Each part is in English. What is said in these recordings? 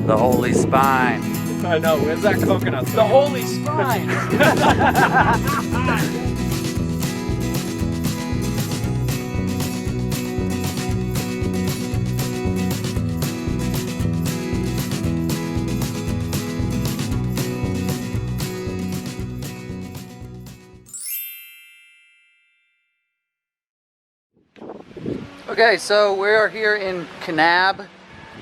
The holy spine. I know, where's that coconut? The holy spine. Okay, so we're here in Kanab,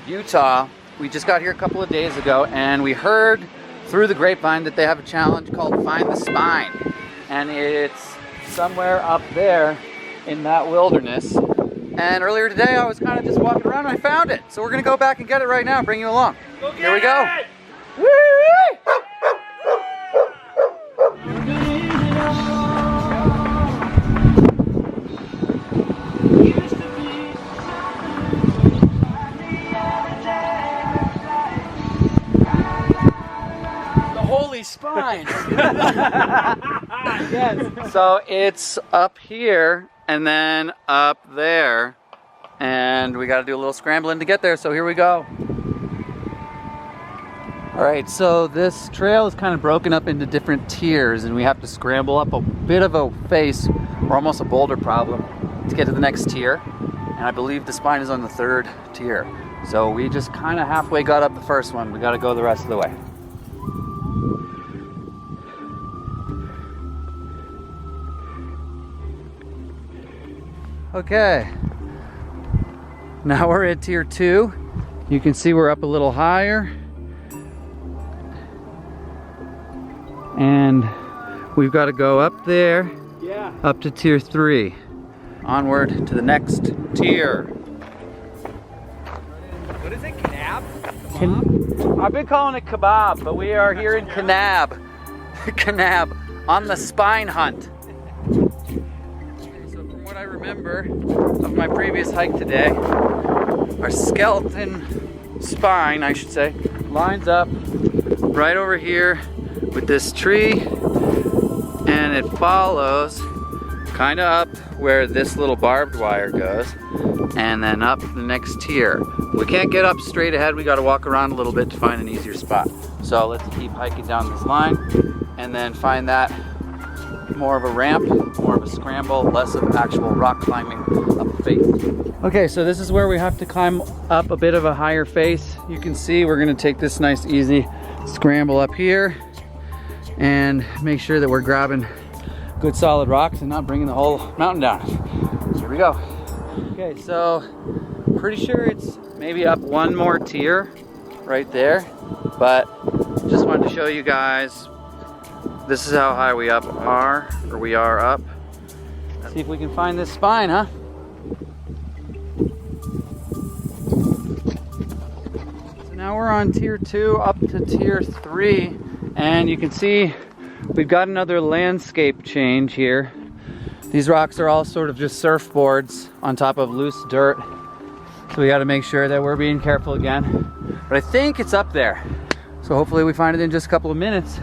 Utah. We just got here a couple of days ago and we heard through the grapevine that they have a challenge called Find the Spine. And it's somewhere up there in that wilderness. And earlier today I was kind of just walking around and I found it. So we're gonna go back and get it right now and bring you along. Here we go. Woo! Spine. Yes. So it's up here and then up there, and we got to do a little scrambling to get there. So here we go. All right, so this trail is kind of broken up into different tiers, and we have to scramble up a bit of a face, or almost a boulder problem, to get to the next tier. And I believe the spine is on the 3rd tier. So we just kind of halfway got up the first one. We got to go the rest of the way. Okay, now we're at tier 2. You can see we're up a little higher. And we've got to go up there, up to tier 3. Onward to the next tier. What is it, Kanab? I've been calling it kebab, but we are here in Kanab. Kanab, on the spine hunt. What I remember of my previous hike today, our skeleton spine, I should say, lines up right over here with this tree, and it follows kind of up where this little barbed wire goes, and then up the next tier. We can't get up straight ahead, we got to walk around a little bit to find an easier spot. So let's keep hiking down this line and then find that more of a ramp, more of a scramble, less of actual rock climbing up a face. Okay, so this is where we have to climb up a bit of a higher face. You can see we're gonna take this nice easy scramble up here and make sure that we're grabbing good solid rocks and not bringing the whole mountain down. So here we go. Okay, so pretty sure it's maybe up one more tier right there, but just wanted to show you guys this is how high we are up. Let's see if we can find this spine, huh? So now we're on tier 2 up to tier 3, and you can see we've got another landscape change here. These rocks are all sort of just surfboards on top of loose dirt. So we got to make sure that we're being careful again. But I think it's up there. So hopefully we find it in just a couple of minutes.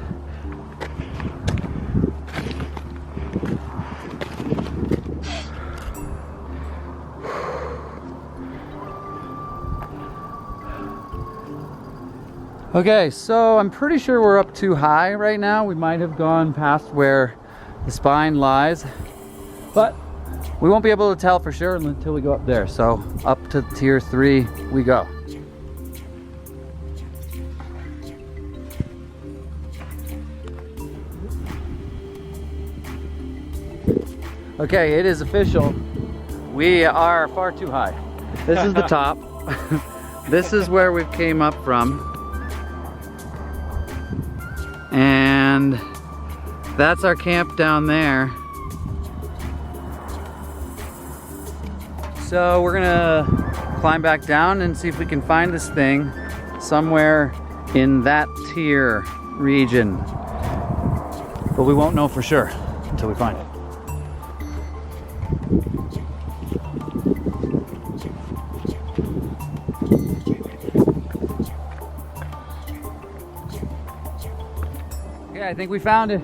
Okay, so I'm pretty sure we're up too high right now. We might have gone past where the spine lies, but we won't be able to tell for sure until we go up there. So up to tier 3 we go. Okay, it is official. We are far too high. This is the top. This is where we came up from. And that's our camp down there. So we're gonna climb back down and see if we can find this thing somewhere in that tier region. But we won't know for sure until we find it. Okay, I think we found it.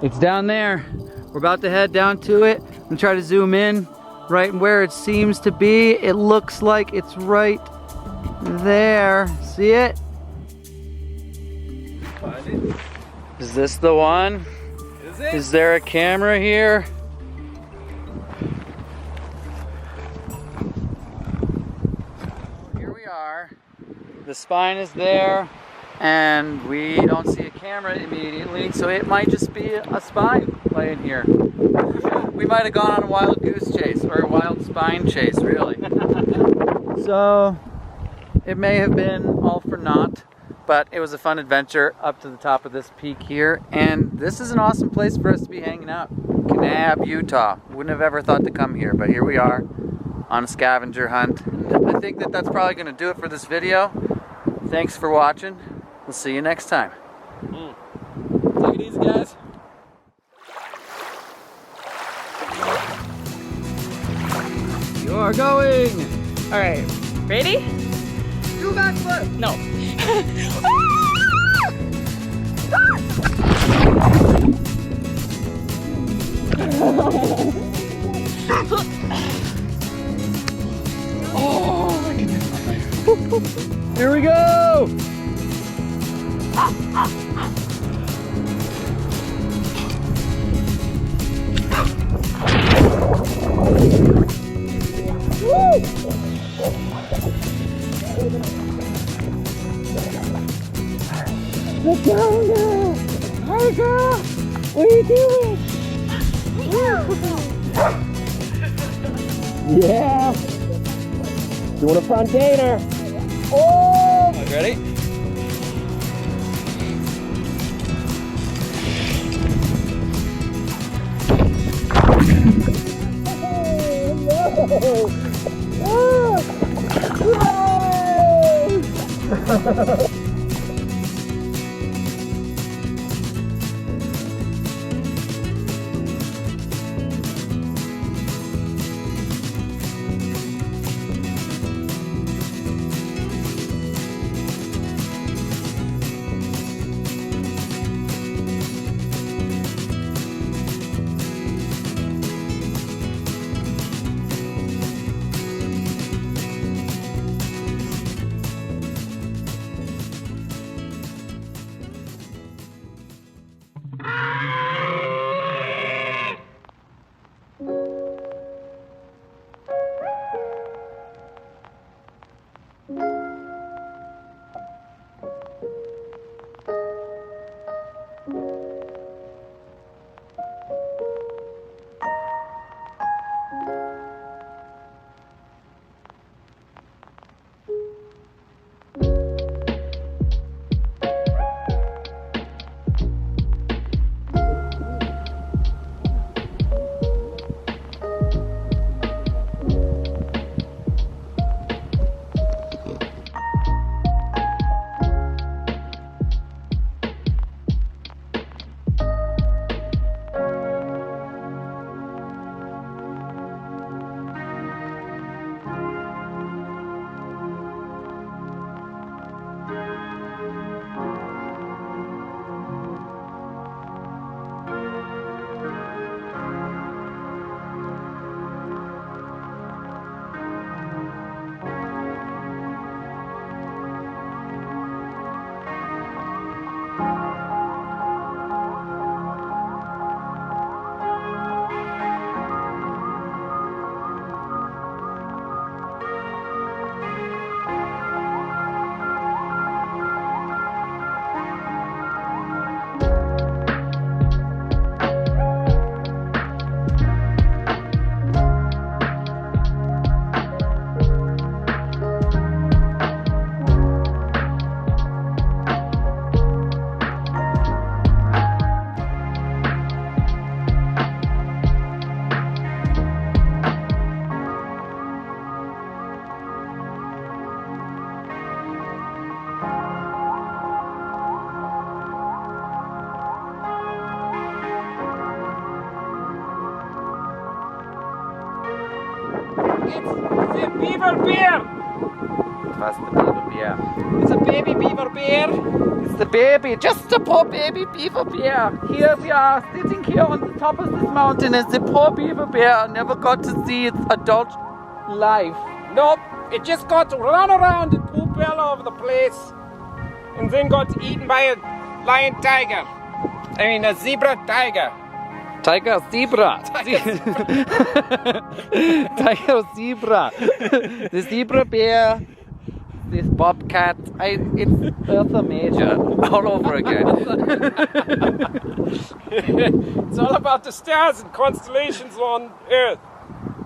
It's down there. We're about to head down to it and try to zoom in right where it seems to be. It looks like it's right there. See it? Find it. Is this the one? Is it? Is there a camera here? Here we are. The spine is there, and we don't see a camera immediately, so it might just be a spine laying here. We might have gone on a wild goose chase, or a wild spine chase, really. So, it may have been all for naught, but it was a fun adventure up to the top of this peak here, and this is an awesome place for us to be hanging out. Kanab, Utah. Wouldn't have ever thought to come here, but here we are on a scavenger hunt. I think that that's probably going to do it for this video. Thanks for watching. We'll see you next time. Take it easy, guys. You're going! All right, ready? Do backflip! No. Oh my goodness. Here we go! Let's go now. Hi, girl. What are you doing? Yeah. Doing a front gainer. Oh! Ready? It's a beaver bear. What's the beaver bear? It's a baby beaver bear. It's the baby, just a poor baby beaver bear. Here we are, sitting here on the top of this mountain as the poor beaver bear never got to see its adult life. Nope, it just got to run around and poop all over the place, and then got eaten by a lion, tiger. I mean a zebra, tiger. Tiger, zebra. Tiger, zebra. The zebra bear. This bobcat. It's Ursa Major all over again. It's all about the stars and constellations on Earth.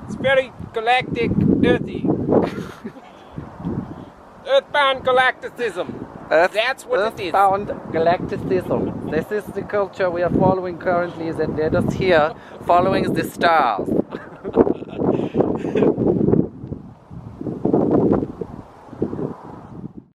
It's very galactic, earthy. Earthbound galacticism. That's what it is. Earthbound galacticism. This is the culture we are following currently, that they're just here following the stars.